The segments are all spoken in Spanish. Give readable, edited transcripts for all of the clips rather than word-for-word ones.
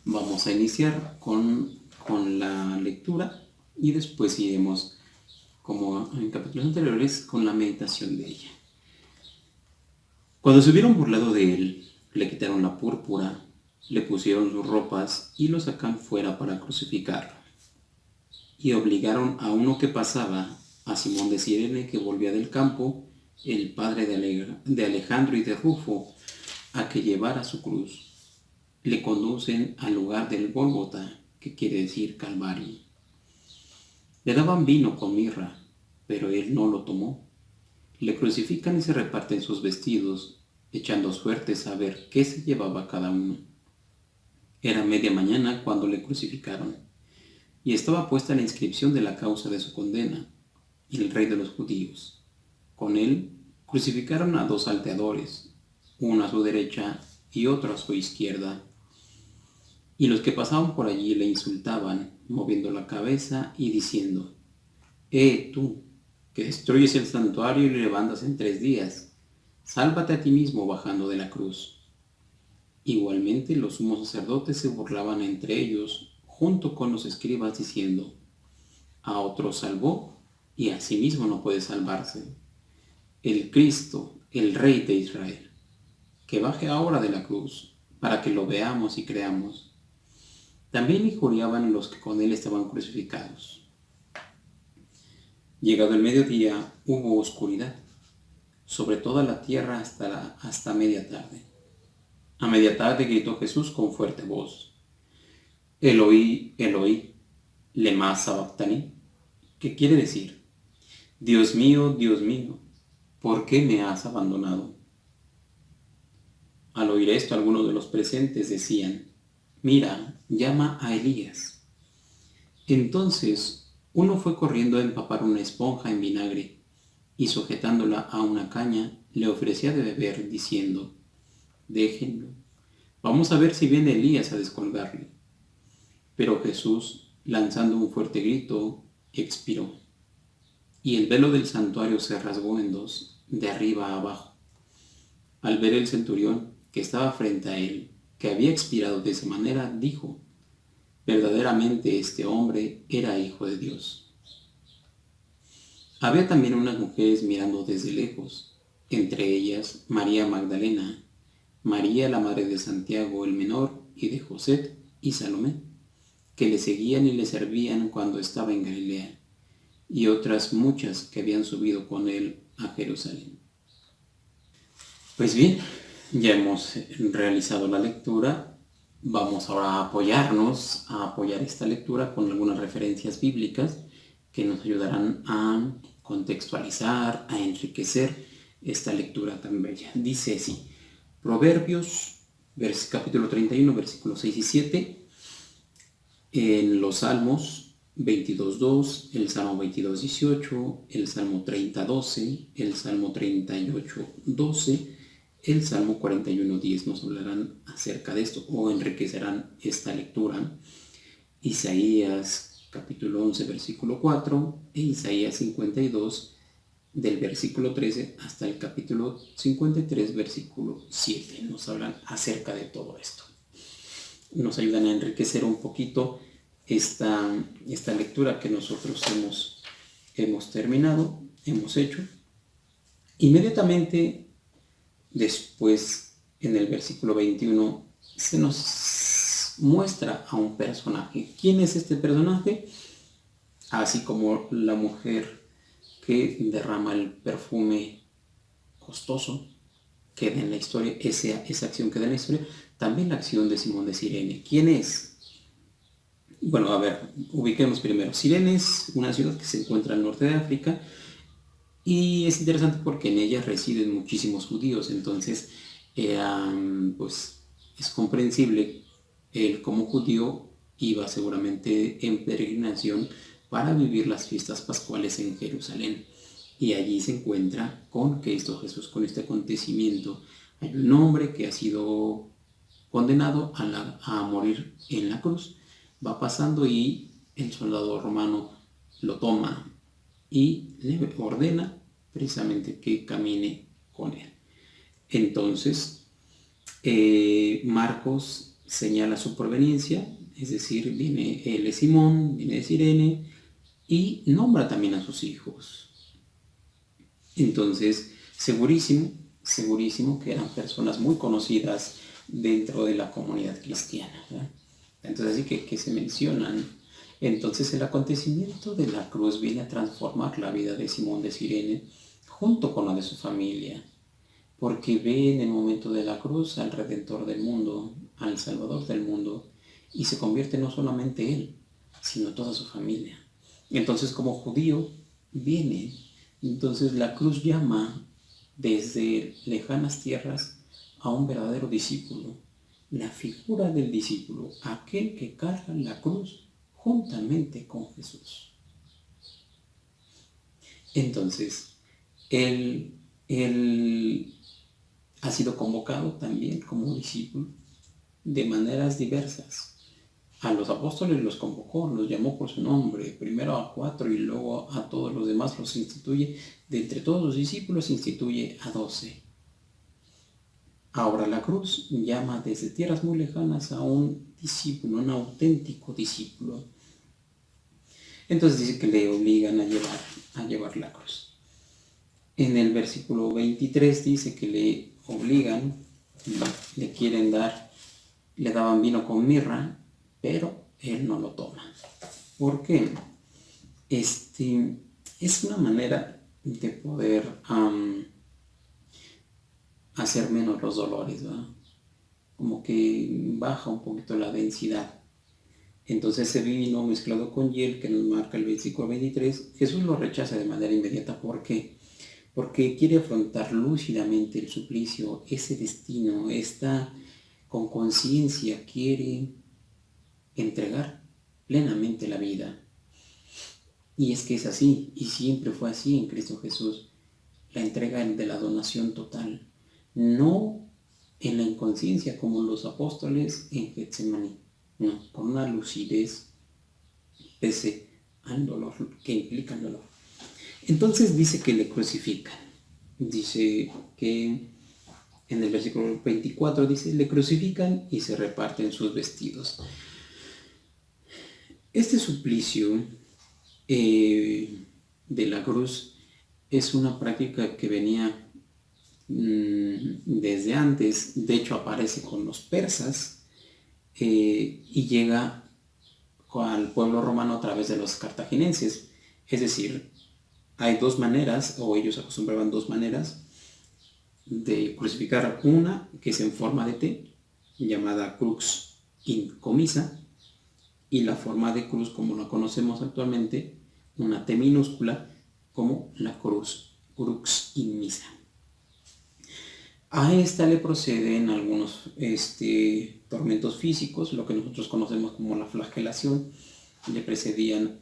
Vamos a iniciar con la lectura y después iremos, como en capítulos anteriores, con la meditación de ella. Cuando se hubieron burlado de él, le quitaron la púrpura, le pusieron sus ropas y lo sacan fuera para crucificarlo. Y obligaron a uno que pasaba, a Simón de Cirene, que volvía del campo, el padre de Alejandro y de Rufo, a que llevara su cruz. Le conducen al lugar del Gólgota, que quiere decir Calvario. Le daban vino con mirra, pero él no lo tomó. Le crucifican y se reparten sus vestidos, echando suertes a ver qué se llevaba cada uno. Era media mañana cuando le crucificaron, y estaba puesta la inscripción de la causa de su condena, el rey de los judíos. Con él crucificaron a 2 salteadores, uno a su derecha y otro a su izquierda. Y los que pasaban por allí le insultaban, moviendo la cabeza y diciendo: tú, que destruyes el santuario y lo levantas en 3 días, sálvate a ti mismo bajando de la cruz. Igualmente los sumos sacerdotes se burlaban entre ellos, junto con los escribas, diciendo: a otro salvó y a sí mismo no puede salvarse. El Cristo, el Rey de Israel, que baje ahora de la cruz, para que lo veamos y creamos. También injuriaban los que con él estaban crucificados. Llegado el mediodía, hubo oscuridad sobre toda la tierra hasta media tarde. A media tarde gritó Jesús con fuerte voz: Eloí, Eloí, lema sabactani, que quiere decir: Dios mío, ¿por qué me has abandonado? Al oír esto, algunos de los presentes decían: mira, llama a Elías. Entonces uno fue corriendo a empapar una esponja en vinagre y, sujetándola a una caña, le ofrecía de beber, diciendo: déjenlo, vamos a ver si viene Elías a descolgarle. Pero Jesús, lanzando un fuerte grito, expiró, y el velo del santuario se rasgó en 2, de arriba a abajo. Al ver el centurión, que estaba frente a él, que había expirado de esa manera, dijo: verdaderamente este hombre era hijo de Dios. Había también unas mujeres mirando desde lejos, entre ellas María Magdalena, María la madre de Santiago el menor y de José, y Salomé, que le seguían y le servían cuando estaba en Galilea, y otras muchas que habían subido con él a Jerusalén. Pues bien, ya hemos realizado la lectura. Vamos ahora a apoyar esta lectura con algunas referencias bíblicas que nos ayudarán a contextualizar, a enriquecer esta lectura tan bella. Dice así: Proverbios, capítulo 31, versículos 6 y 7, en los Salmos 22.2, el Salmo 22.18, el Salmo 30.12, el Salmo 38.12, el Salmo 41.10 nos hablarán acerca de esto o enriquecerán esta lectura. Isaías capítulo 11 versículo 4 e Isaías 52 del versículo 13 hasta el capítulo 53 versículo 7 nos hablan acerca de todo esto. Nos ayudan a enriquecer un poquito esta lectura que nosotros hemos terminado, hemos hecho. Inmediatamente después, en el versículo 21, se nos muestra a un personaje. ¿Quién es este personaje? Así como la mujer que derrama el perfume costoso queda en la historia, esa acción queda en la historia, también la acción de Simón de Cirene. ¿Quién es? Bueno, a ver, ubiquemos primero. Cirene es una ciudad que se encuentra al norte de África, y es interesante porque en ella residen muchísimos judíos. Entonces, pues es comprensible, él como judío iba seguramente en peregrinación para vivir las fiestas pascuales en Jerusalén. Y allí se encuentra con Cristo Jesús, con este acontecimiento. Hay un hombre que ha sido condenado a morir en la cruz. Va pasando y el soldado romano lo toma y le ordena precisamente que camine con él. Entonces, Marcos señala su proveniencia, es decir, él es Simón, viene de Cirene, y nombra también a sus hijos. Entonces, segurísimo que eran personas muy conocidas dentro de la comunidad cristiana, ¿verdad? Entonces, así que se mencionan. Entonces, el acontecimiento de la cruz viene a transformar la vida de Simón de Cirene junto con la de su familia, porque ve en el momento de la cruz al Redentor del mundo, al Salvador del mundo, y se convierte no solamente él, sino toda su familia. Entonces, como judío, viene. Entonces, la cruz llama desde lejanas tierras a un verdadero discípulo. La figura del discípulo, aquel que carga la cruz juntamente con Jesús. Entonces, él ha sido convocado también como discípulo de maneras diversas. A los apóstoles los convocó, los llamó por su nombre, primero a 4 y luego a todos los demás los instituye. De entre todos los discípulos instituye a 12. Ahora la cruz llama desde tierras muy lejanas a un discípulo, un auténtico discípulo. Entonces dice que le obligan a llevar la cruz. En el versículo 23 dice que le obligan, le quieren dar, le daban vino con mirra, pero él no lo toma. ¿Por qué? Es una manera de poder hacer menos los dolores, ¿verdad? Como que baja un poquito la densidad. Entonces ese vino mezclado con hiel que nos marca el versículo 23, Jesús lo rechaza de manera inmediata. ¿Por qué? Porque quiere afrontar lúcidamente el suplicio, ese destino, con conciencia quiere entregar plenamente la vida. Y es que es así, y siempre fue así en Cristo Jesús, la entrega de la donación total, no en la inconsciencia como los apóstoles en Getsemaní, no, con una lucidez pese al dolor que implica el dolor. Entonces dice que le crucifican, dice que en el versículo 24 dice, le crucifican y se reparten sus vestidos. Este suplicio de la cruz es una práctica que venía desde antes. De hecho aparece con los persas y llega al pueblo romano a través de los cartaginenses. Es decir, hay dos maneras, o ellos acostumbraban dos maneras de crucificar. Una que es en forma de T, llamada crux in commissa, y la forma de cruz como la conocemos actualmente, una T minúscula, como la crux in missa. A esta le proceden algunos tormentos físicos, lo que nosotros conocemos como la flagelación, le precedían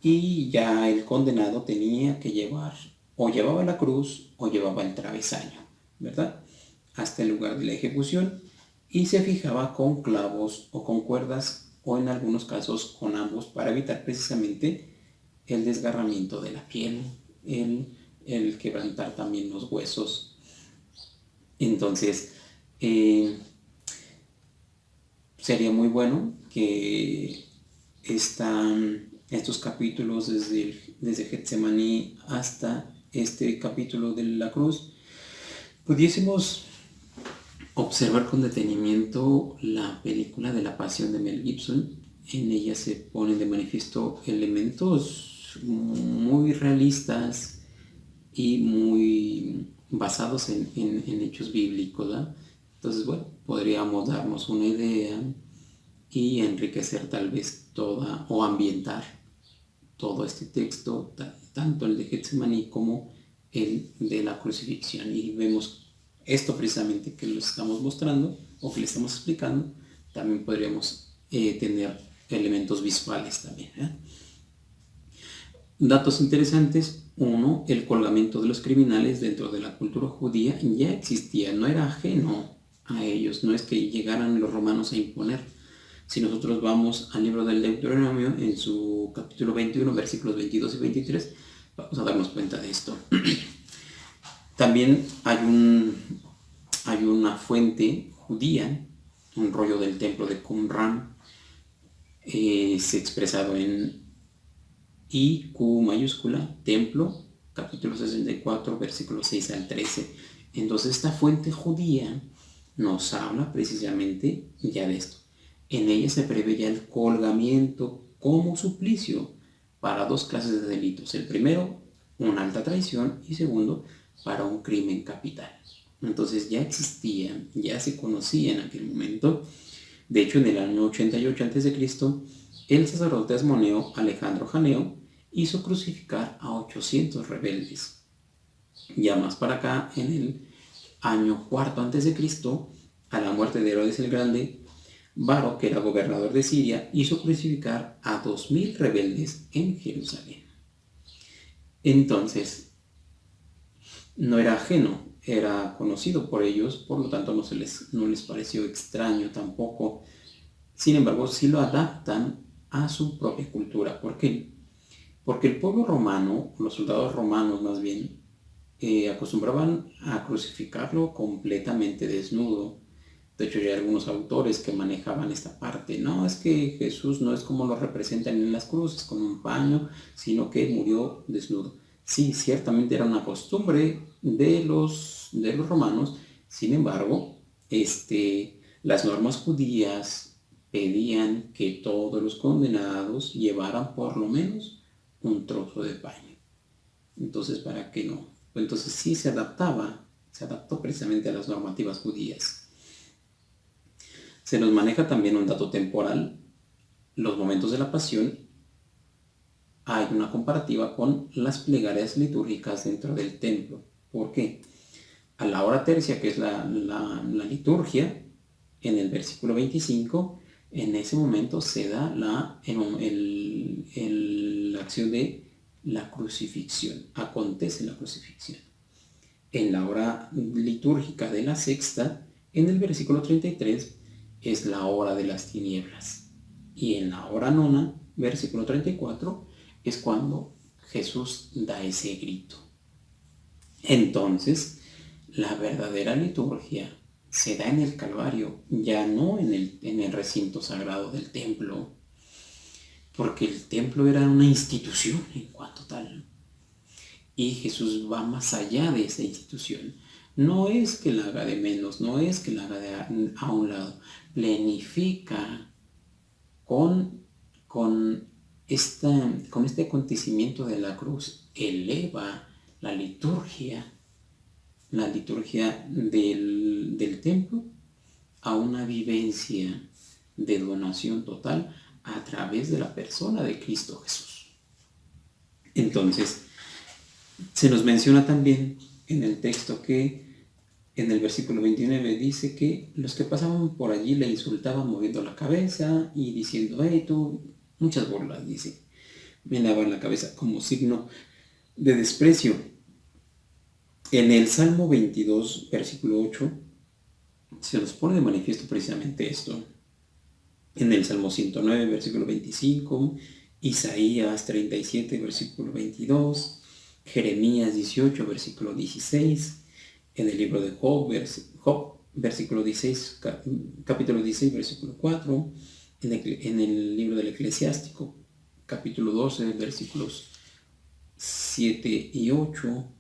y ya el condenado tenía que llevar, o llevaba la cruz o llevaba el travesaño, ¿verdad?, hasta el lugar de la ejecución, y se fijaba con clavos o con cuerdas, o en algunos casos con ambos, para evitar precisamente el desgarramiento de la piel, el quebrantar también los huesos. Entonces, sería muy bueno que estos capítulos desde Getsemaní hasta este capítulo de la cruz pudiésemos observar con detenimiento la película de La Pasión de Mel Gibson. En ella se ponen de manifiesto elementos muy realistas y muy basados en hechos bíblicos, ¿verdad? Entonces, bueno, podríamos darnos una idea y enriquecer tal vez o ambientar todo este texto, tanto el de Getsemaní como el de la crucifixión. Y vemos esto precisamente que les estamos mostrando o que les estamos explicando, también podríamos tener elementos visuales también, ¿eh? Datos interesantes. Uno, el colgamiento de los criminales dentro de la cultura judía ya existía, no era ajeno a ellos, no es que llegaran los romanos a imponer. Si nosotros vamos al libro del Deuteronomio, en su capítulo 21, versículos 22 y 23, vamos a darnos cuenta de esto. También hay una fuente judía, un rollo del templo de Qumran, es expresado en IQ mayúscula, templo, capítulo 64, versículos 6 al 13. Entonces esta fuente judía nos habla precisamente ya de esto. En ella se prevé ya el colgamiento como suplicio para dos clases de delitos. El primero, una alta traición, y segundo, para un crimen capital. Entonces ya existía, ya se conocía en aquel momento. De hecho, en el año 88 a.C., el sacerdote asmoneo Alejandro Janeo hizo crucificar a 800 rebeldes. Ya más para acá, en el año 4 a.C., a la muerte de Herodes el Grande, Varo, que era gobernador de Siria, hizo crucificar a 2000 rebeldes en Jerusalén. Entonces, no era ajeno, era conocido por ellos, por lo tanto no les pareció extraño tampoco. Sin embargo, sí lo adaptan a su propia cultura. ¿Por qué? Porque el pueblo romano, los soldados romanos más bien, acostumbraban a crucificarlo completamente desnudo. De hecho, ya hay algunos autores que manejaban esta parte. No, es que Jesús no es como lo representan en las cruces, con un paño, sino que murió desnudo. Sí, ciertamente era una costumbre de los romanos. Sin embargo, las normas judías pedían que todos los condenados llevaran por lo menos un trozo de paño. Entonces, ¿para qué no? Entonces sí se adaptó precisamente a las normativas judías. Se nos maneja también un dato temporal. Los momentos de la pasión, hay una comparativa con las plegarias litúrgicas dentro del templo. ¿Por qué? A la hora tercia, que es la liturgia, en el versículo 25, en ese momento se da la acción de la crucifixión. Acontece la crucifixión. En la hora litúrgica de la sexta, en el versículo 33, es la hora de las tinieblas. Y en la hora nona, versículo 34, es cuando Jesús da ese grito. Entonces, la verdadera liturgia se da en el Calvario, ya no en el recinto sagrado del templo, porque el templo era una institución en cuanto tal. Y Jesús va más allá de esa institución. No es que la haga de menos, no es que la haga a un lado. Planifica con este acontecimiento de la cruz, eleva la liturgia del templo a una vivencia de donación total a través de la persona de Cristo Jesús. Entonces, se nos menciona también en el texto que en el versículo 29 dice que los que pasaban por allí le insultaban moviendo la cabeza y diciendo, hey tú, muchas burlas, dice. Me lavan la cabeza como signo de desprecio. En el Salmo 22, versículo 8, se nos pone de manifiesto precisamente esto. En el Salmo 109, versículo 25, Isaías 37, versículo 22, Jeremías 18, versículo 16, en el libro de Job, versículo 16, capítulo 16, versículo 4, en el libro del Eclesiástico, capítulo 12, versículos 7 y 8,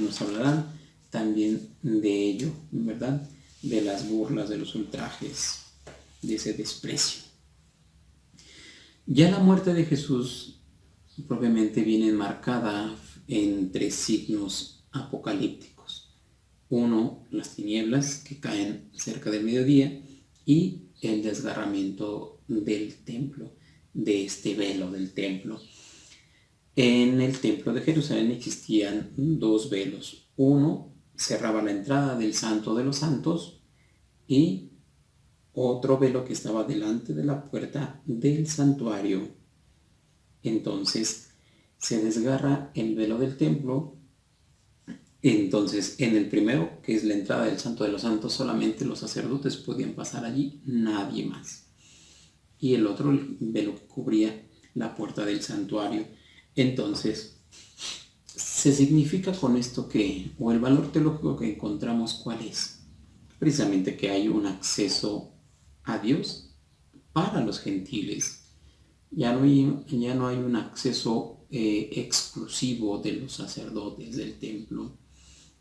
nos hablarán también de ello, ¿verdad? De las burlas, de los ultrajes, de ese desprecio. Ya la muerte de Jesús propiamente viene enmarcada en 3 signos apocalípticos. Uno, las tinieblas que caen cerca del mediodía, y el desgarramiento del templo, de este velo del templo. En el templo de Jerusalén existían 2 velos. Uno cerraba la entrada del Santo de los Santos y otro velo que estaba delante de la puerta del santuario. Entonces se desgarra el velo del templo. Entonces en el primero, que es la entrada del Santo de los Santos, solamente los sacerdotes podían pasar allí, nadie más. Y el otro, el velo que cubría la puerta del santuario. Entonces se significa con esto que, o el valor teológico que encontramos, ¿cuál es? precisamente que hay un acceso a Dios para los gentiles. Ya no hay un acceso exclusivo de los sacerdotes del templo,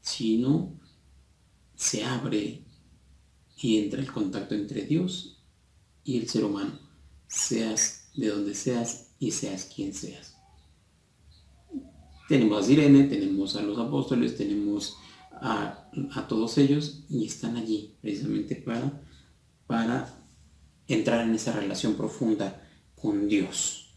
sino se abre y entra el contacto entre Dios y el ser humano, seas de donde seas y seas quien seas. Tenemos a Irene, tenemos a los apóstoles, tenemos a todos ellos, y están allí precisamente para entrar en esa relación profunda con Dios.